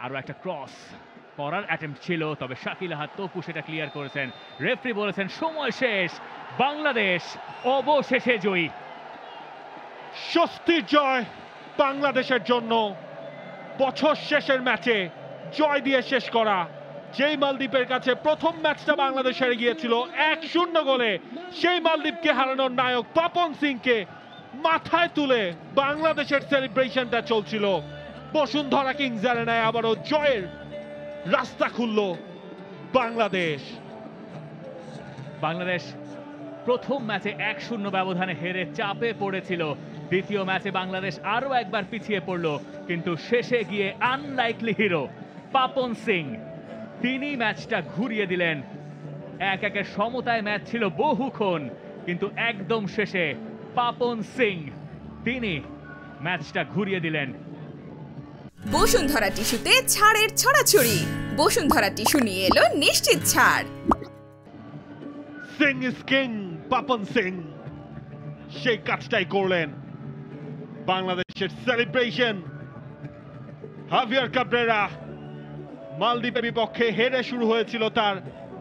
আরও একটা ক্রস করার অ্যাটেম্প্ট ছিল, তবে শাকিল আহাদ তপু সেটা ক্লিয়ার করেছেন। রেফারি বলেছেন সময় শেষ, বাংলাদেশ অবশেষে জয়ী। স্বস্তির জয় বাংলাদেশের জন্য। বছর শেষের ম্যাচে জয় দিয়ে শেষ করা। যেই মালদ্বীপের কাছে প্রথম ম্যাচটা বাংলাদেশ হেরে গিয়েছিল 1-0 গোলে, সেই মালদ্বীপকে হারানোর নায়ক পাপন সিংকে মাথায় তুলে বাংলাদেশের সেলিব্রেশনটা চলছিল। বসুন্ধরা কিংস অ্যারেনায় আবারও জয়ের রাস্তা খুলল বাংলাদেশ। বাংলাদেশ প্রথম ম্যাচে 1-0 ব্যবধানে হেরে চাপে পড়েছিল। দ্বিতীয় ম্যাচে বাংলাদেশ আরও একবার পিছিয়ে পড়ল, কিন্তু শেষে গিয়ে আনলাইকলি হিরো পাপন সিং তিনি ম্যাচটা ঘুরিয়ে দিলেন। 1-1 সমতায় ম্যাচ ছিল বহুক্ষণ, কিন্তু একদম শেষে পাপন সিং তিনি ম্যাচটা ঘুরিয়ে দিলেন। বসুন্ধরা টিস্যুতে ছাড়ের ছড়াছড়ি। বসুন্ধরা টিস্যু নিয়ে এলো নিশ্চিত ছাড়। সিং ইজ কিং, পাপন সিং সেই কাজটাই করলেন। বাংলাদেশের সেলিব্রেশন, হাভিয়ার কাবরেরা মালদ্বীপের বিপক্ষে হেরে শুরু হয়েছিল তার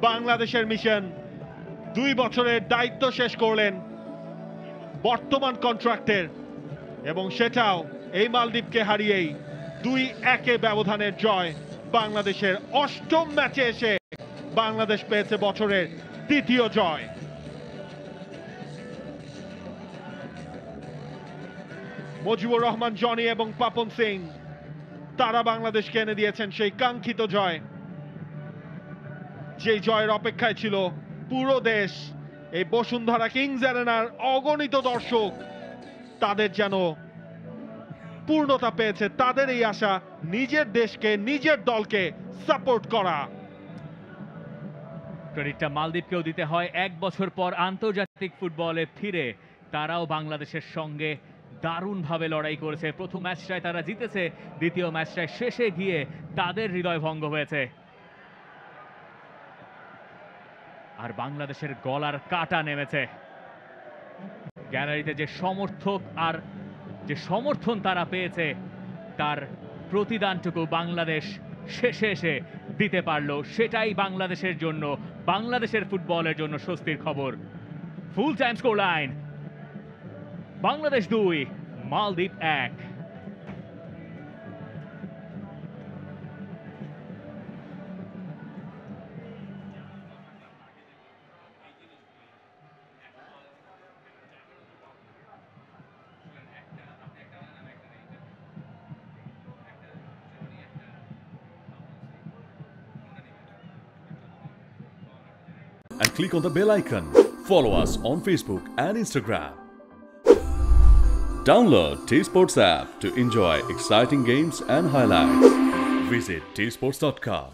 বাংলাদেশের মিশন। 2 বছরের দায়িত্ব শেষ করলেন বর্তমান কন্ট্রাক্টের, এবং সেটাও এই মালদ্বীপকে হারিয়েই 2-1 ব্যবধানের জয় বাংলাদেশের। 8ম ম্যাচে এসে বাংলাদেশ পেয়েছে বছরের 3য় জয়। মুজিবুর রহমান জনি এবং পাপন সিং তারা বাংলাদেশকে এনে দিয়েছেন সেই কাঙ্ক্ষিত জয়, যে জয়ের অপেক্ষায় ছিল পুরো দেশ। এই বসুন্ধরা কিংস অ্যারেনার অগণিত দর্শক, তাদের যেন পূর্ণতা পেয়েছে তাদের এই আশা, নিজের দেশকে নিজের দলকে সাপোর্ট করা। ক্রেডিটটা মালদ্বীপকেও দিতে হয়। 1 বছর পর আন্তর্জাতিক ফুটবলে ফিরে তারাও বাংলাদেশের সঙ্গে দারুণভাবে লড়াই করেছে। প্রথম ম্যাচটায় তারা জিতেছে, দ্বিতীয় ম্যাচটায় শেষে গিয়ে তাদের হৃদয় ভঙ্গ হয়েছে। আর বাংলাদেশের গলার কাটা নেমেছে। গ্যালারিতে যে সমর্থক আর যে সমর্থন তারা পেয়েছে, তার প্রতিদানটুকু বাংলাদেশ শেষে এসে দিতে পারলো। সেটাই বাংলাদেশের জন্য, বাংলাদেশের ফুটবলের জন্য স্বস্তির খবর। Full time score line Bangladesh 2, মালদ্বীপ 1। And click on the bell icon. Follow us on Facebook and Instagram. Download T-Sports app to enjoy exciting games and highlights. Visit tsports.com.